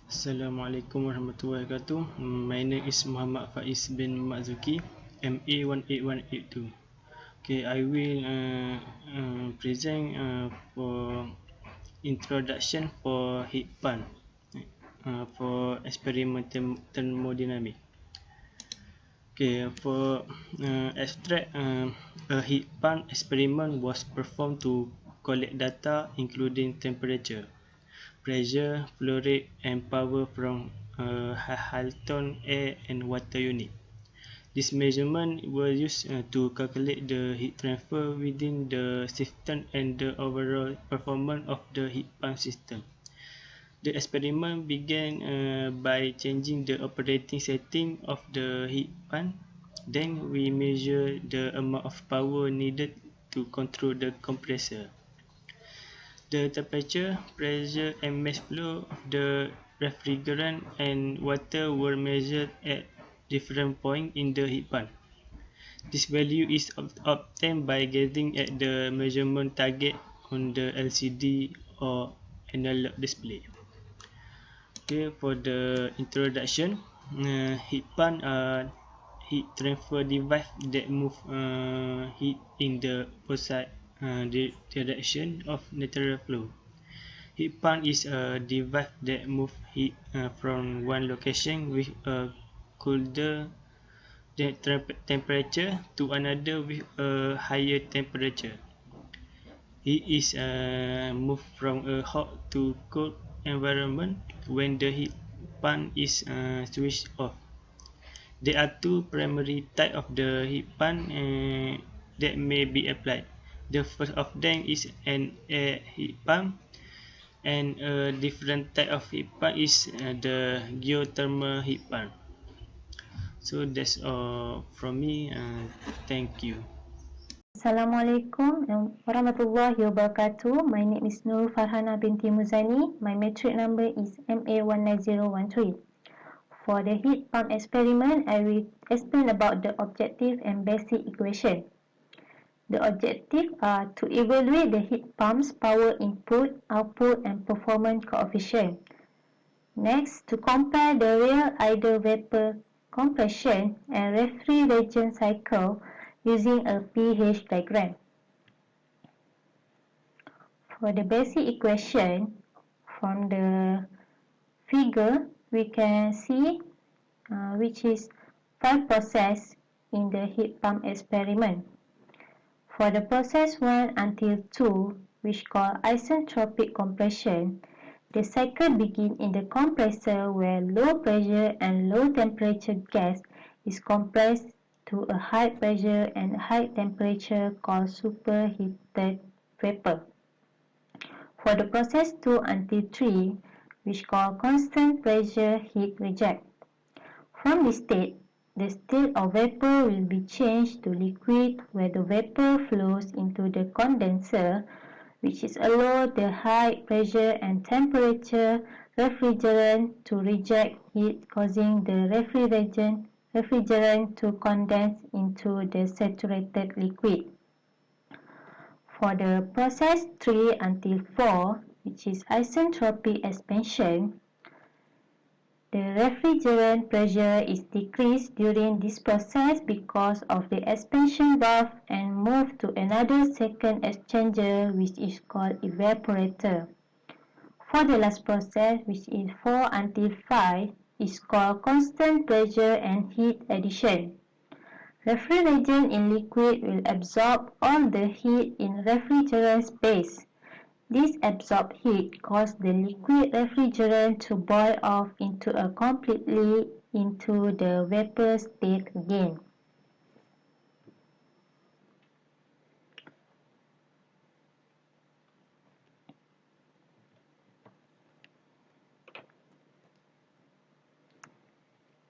Assalamualaikum warahmatullahi wabarakatuh. My name is Muhammad Faiz bin Makzuki, MA 18182. Okay, I will present for introduction for heat pump for experimental thermodynamics. Okay, for abstract, a heat pump experiment was performed to collect data including temperature, pressure, flow rate, and power from Halton air and water unit. These measurements were used to calculate the heat transfer within the system and the overall performance of the heat pump system. The experiment began by changing the operating setting of the heat pump. Then we measure the amount of power needed to control the compressor. The temperature, pressure, and mass flow of the refrigerant and water were measured at different points in the heat pump. This value is obtained by getting at the measurement target on the LCD or analog display. Okay, for the introduction, heat pump are heat transfer device that move heat in the opposite direction of natural flow. Heat pump is a device that moves heat from one location with a colder temperature to another with a higher temperature. Heat is moved from a hot to cold environment when the heat pump is switched off. There are two primary types of the heat pump that may be applied. The first of them is an air heat pump, and a different type of heat pump is the geothermal heat pump. So that's all from me. Thank you. Assalamualaikum warahmatullahi wabarakatuh. My name is Nur Farhana binti Muzani. My metric number is MA19013. For the heat pump experiment, I will explain about the objective and basic equation. The objectives are to evaluate the heat pump's power input, output, and performance coefficient. Next, to compare the real ideal vapor compression and refrigeration cycle using a pH diagram. For the basic equation, from the figure, we can see which is 5 process in the heat pump experiment. For the process 1 until 2, which called isentropic compression, the cycle begins in the compressor where low pressure and low temperature gas is compressed to a high pressure and high temperature called superheated vapor. For the process 2 until 3, which called constant pressure heat reject. From this state, the state of vapor will be changed to liquid where the vapor flows into the condenser, which is allow the high pressure and temperature refrigerant to reject heat, causing the refrigerant to condense into the saturated liquid. For the process 3 until 4, which is isentropic expansion, the refrigerant pressure is decreased during this process because of the expansion valve and moved to another second exchanger, which is called evaporator. For the last process, which is 4 until 5, is called constant pressure and heat addition. Refrigerant in liquid will absorb all the heat in refrigerant space. This absorbed heat causes the liquid refrigerant to boil off into a completely into the vapor state again.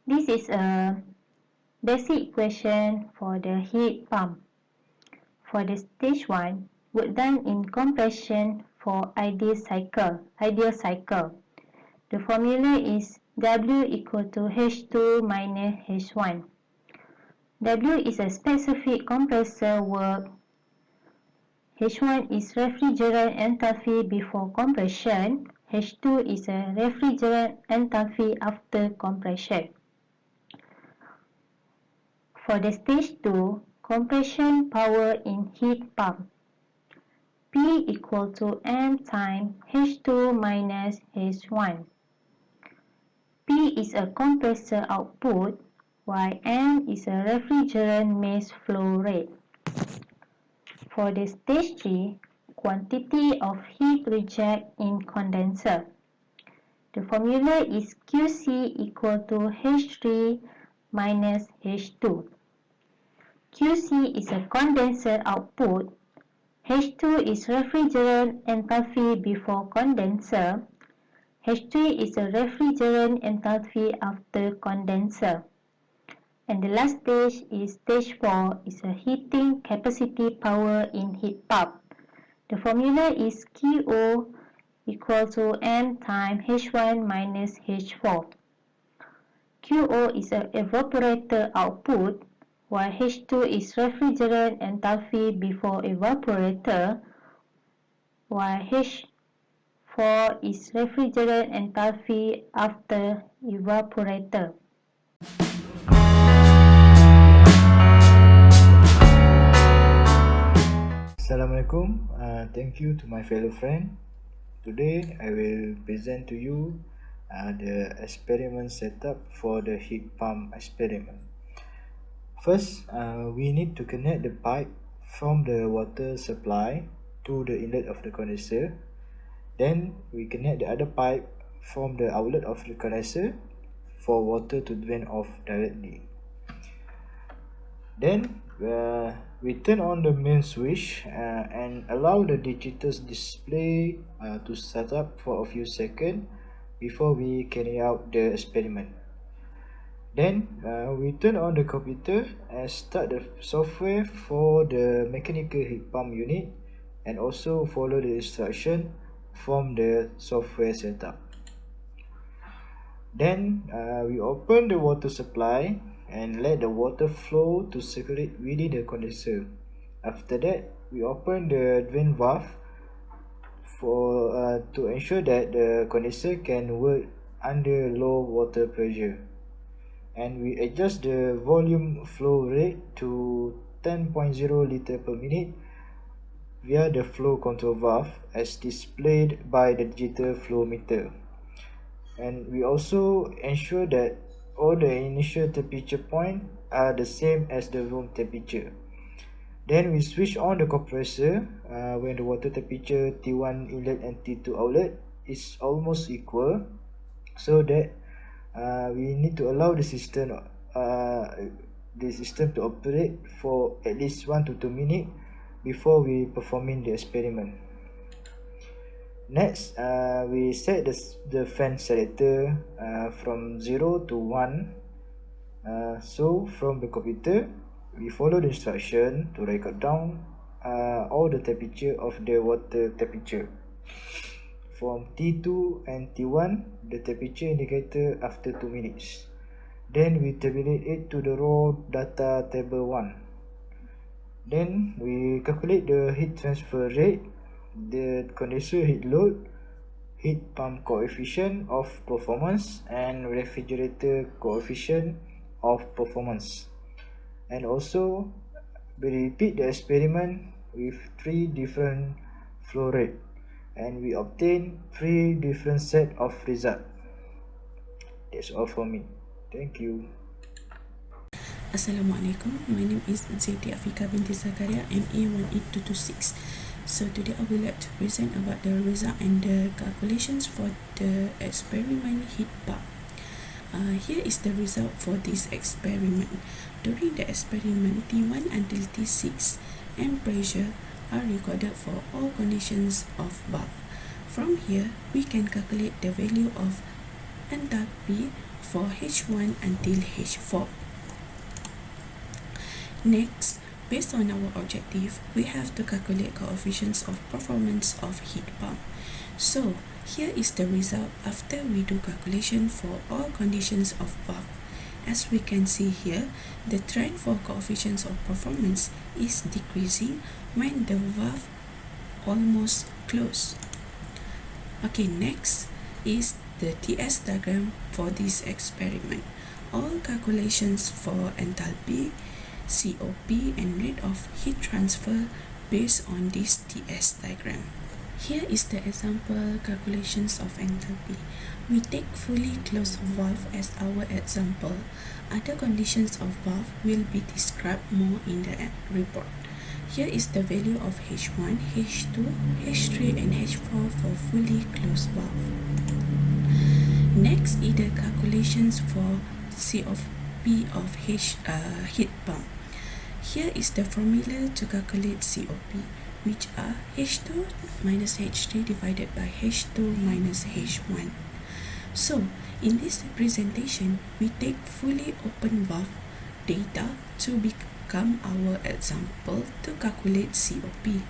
This is a basic equation for the heat pump. For the stage 1, work done in compression for ideal cycle. The formula is W equal to H2 minus H1. W is a specific compressor work. H1 is refrigerant enthalpy before compression. H2 is a refrigerant enthalpy after compression. For the stage 2, compression power in heat pump, P equal to M times H2 minus H1. P is a compressor output, while M is a refrigerant mass flow rate. For the stage 3, quantity of heat reject in condenser. The formula is QC equal to H3 minus H2. QC is a condenser output, H2 is refrigerant enthalpy before condenser, H3 is a refrigerant enthalpy after condenser. And the last stage is stage 4 is a heating capacity power in heat pump. The formula is QO equal to M times H1 minus H4. QO is an evaporator output, while H2 is refrigerant enthalpy before evaporator, while H4 is refrigerant enthalpy after evaporator. Assalamualaikum. Thank you to my fellow friend. Today I will present to you the experiment setup for the heat pump experiment. First, we need to connect the pipe from the water supply to the inlet of the condenser. Then we connect the other pipe from the outlet of the condenser for water to drain off directly. Then we turn on the main switch and allow the digital display to start up for a few seconds before we carry out the experiment. Then we turn on the computer and start the software for the mechanical heat pump unit and also follow the instruction from the software setup. Then we open the water supply and let the water flow to circulate within the condenser. After that, we open the drain valve to ensure that the condenser can work under low water pressure. And we adjust the volume flow rate to 10.0 liter per minute via the flow control valve as displayed by the digital flow meter. And we also ensure that all the initial temperature points are the same as the room temperature. Then we switch on the compressor when the water temperature T1 inlet and T2 outlet is almost equal, so that we need to allow the system to operate for at least 1 to 2 minutes before we performing the experiment. Next, we set the fan selector from 0 to 1. So from the computer, we follow the instruction to record down all the temperature of the water temperature. From T2 and T1, the temperature indicator after 2 minutes. Then we tabulate it to the raw data table 1. Then we calculate the heat transfer rate, the condenser heat load, heat pump coefficient of performance, and refrigerator coefficient of performance. And also we repeat the experiment with 3 different flow rate, and we obtain 3 different set of result. That's all for me. Thank you. Assalamualaikum. My name is Siti Afika binti Zakaria, MA 18226. So today I would like to present about the result and the calculations for the experiment heat pump. Here is the result for this experiment. During the experiment, T1 until T6 and pressure are recorded for all conditions of bath. From here, we can calculate the value of enthalpy for H1 until H4. Next, based on our objective, we have to calculate coefficients of performance of heat pump. So, here is the result after we do calculation for all conditions of bath. As we can see here, the trend for coefficients of performance is decreasing when the valve almost closed. Okay, next is the TS diagram for this experiment. All calculations for enthalpy, COP, and rate of heat transfer based on this TS diagram. Here is the example calculations of enthalpy. We take fully closed valve as our example. Other conditions of valve will be described more in the report. Here is the value of H1, H2, H3, and H4 for fully closed valve. Next is the calculations for COP of heat pump. Here is the formula to calculate COP, which are H2 minus H3 divided by H2 minus H1. So, in this representation, we take fully open valve data to become our example to calculate COP.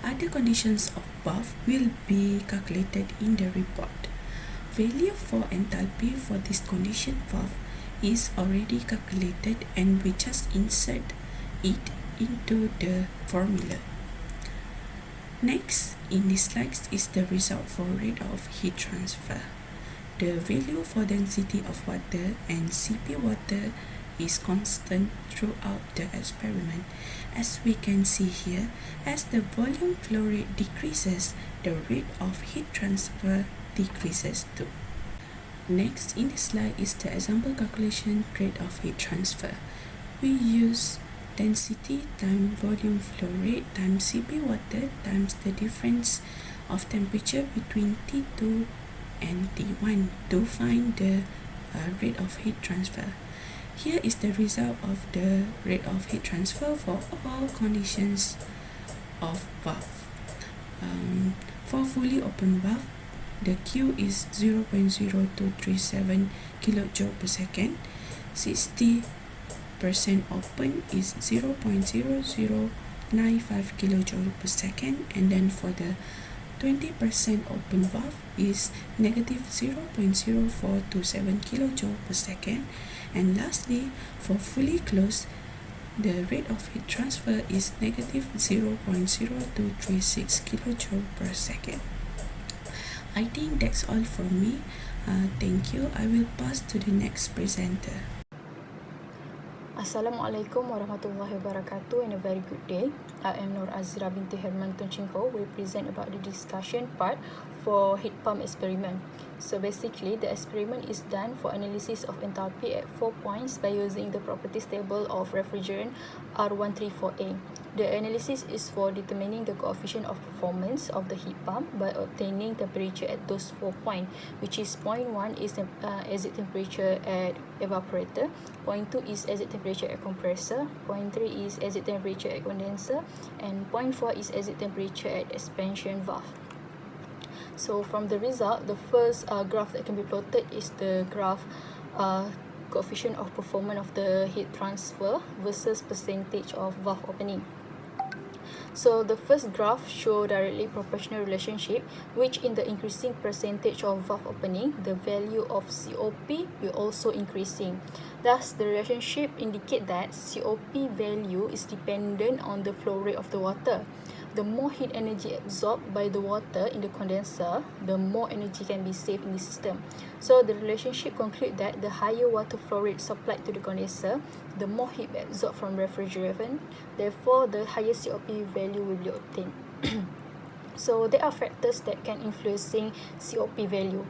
Other conditions of valve will be calculated in the report. Value for enthalpy for this condition valve is already calculated, and we just insert it into the formula. Next, in this slide is the result for rate of heat transfer. The value for density of water and CP water is constant throughout the experiment. As we can see here, as the volume flow rate decreases, the rate of heat transfer decreases too. Next in this slide is the example calculation rate of heat transfer. We use density times volume flow rate times CP water times the difference of temperature between T2 and T1 to find the rate of heat transfer. Here is the result of the rate of heat transfer for all conditions of valve. For fully open valve, the Q is 0.0237 kilojoule per second. 60% open is 0.0095 kilojoule per second, and then for the 20% open valve is negative 0.0427 kilojoule per second, and lastly for fully closed, the rate of heat transfer is negative 0.0236 kilojoule per second. I think that's all from me. Thank you. I will pass to the next presenter. Assalamualaikum warahmatullahi wabarakatuh, and a very good day. I am Nur Azira binti Herman Tun Ching Ho. We present about the discussion part for heat pump experiment. So basically, the experiment is done for analysis of enthalpy at 4 points by using the properties table of refrigerant R134A. The analysis is for determining the coefficient of performance of the heat pump by obtaining temperature at those 4 points, which is point 1 is the exit temperature at evaporator, point 2 is exit temperature at compressor, point 3 is exit temperature at condenser, and point 4 is exit temperature at expansion valve. So from the result, the first graph that can be plotted is the graph coefficient of performance of the heat transfer versus percentage of valve opening. So the first graph shows directly proportional relationship, which in the increasing percentage of valve opening, the value of COP will also increasing. Thus, the relationship indicate that COP value is dependent on the flow rate of the water. The more heat energy absorbed by the water in the condenser, the more energy can be saved in the system. So the relationship concludes that the higher water flow rate supplied to the condenser, the more heat absorbed from refrigerant. Therefore, the higher COP value will be obtained. So there are factors that can influencing COP value.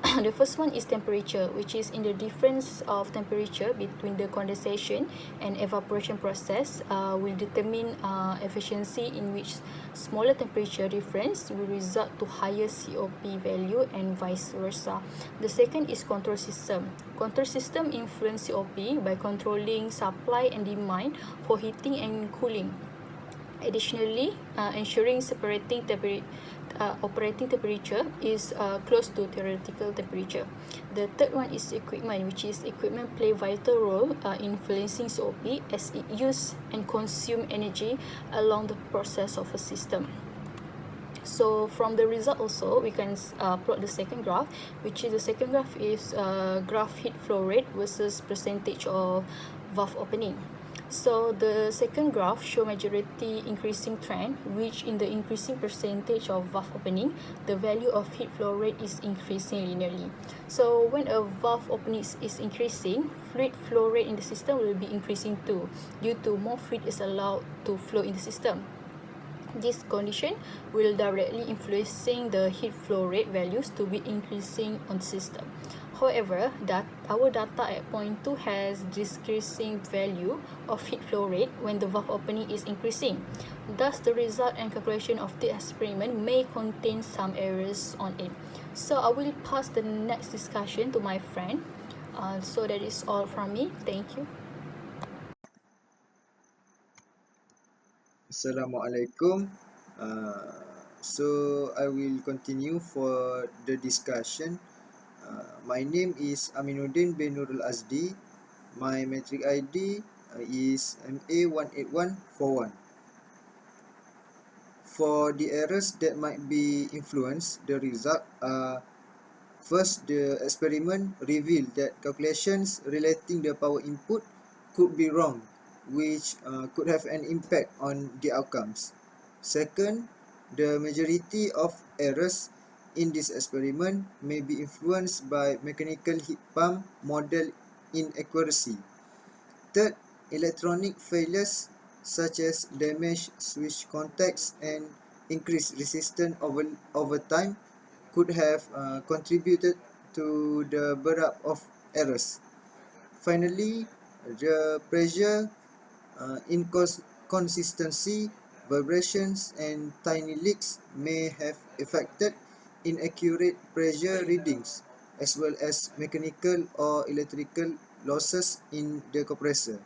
The first one is temperature, which is in the difference of temperature between the condensation and evaporation process will determine efficiency, in which smaller temperature difference will result to higher COP value and vice versa. The second is control system. Control system influence COP by controlling supply and demand for heating and cooling. Additionally, ensuring separating operating temperature is close to theoretical temperature. The third one is equipment, which is equipment play vital role in influencing COP as it use and consume energy along the process of a system. So from the result also, we can plot the second graph, which is the second graph is graph heat flow rate versus percentage of valve opening. So the second graph show majority increasing trend, which in the increasing percentage of valve opening, the value of heat flow rate is increasing linearly. So when a valve opening is increasing, fluid flow rate in the system will be increasing too, due to more fluid is allowed to flow in the system. This condition will directly influencing the heat flow rate values to be increasing on the system. However, our data at point 2 has decreasing value of heat flow rate when the valve opening is increasing. Thus, the result and calculation of the experiment may contain some errors on it. So, I will pass the next discussion to my friend. So that is all from me. Thank you. Assalamualaikum. So I will continue for the discussion. My name is Aminuddin bin Nurul Azdi. My metric ID is MA18141. For the errors that might be influenced the result are: first, the experiment revealed that calculations relating the power input could be wrong, which could have an impact on the outcomes. Second, the majority of errors in this experiment may be influenced by mechanical heat pump model inaccuracy. Third, electronic failures such as damaged switch contacts and increased resistance over time could have contributed to the build-up of errors. Finally, the pressure inconsistency, vibrations, and tiny leaks may have affected inaccurate pressure readings, as well as mechanical or electrical losses in the compressor.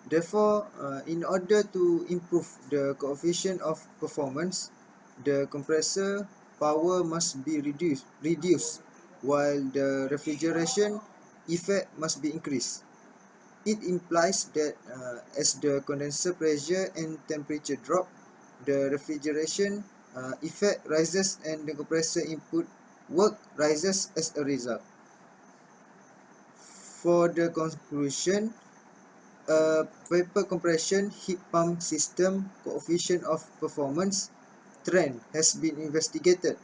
Therefore, in order to improve the coefficient of performance, the compressor power must be reduced while the refrigeration effect must be increased. It implies that as the condenser pressure and temperature drop, the refrigeration effect rises and the compressor input work rises as a result. For the conclusion, a vapor compression heat pump system coefficient of performance trend has been investigated.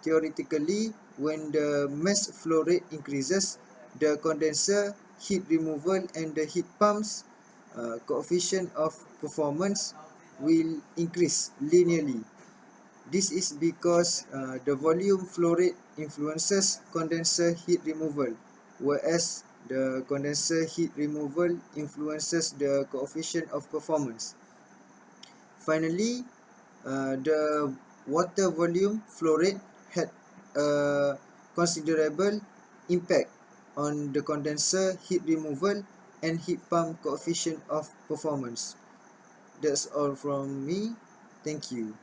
Theoretically, when the mass flow rate increases, the condenser heat removal and the heat pump's coefficient of performance will increase linearly. This is because the volume flow rate influences condenser heat removal, whereas the condenser heat removal influences the coefficient of performance. Finally, the water volume flow rate had a considerable impact on the condenser heat removal and heat pump coefficient of performance. That's all from me. Thank you.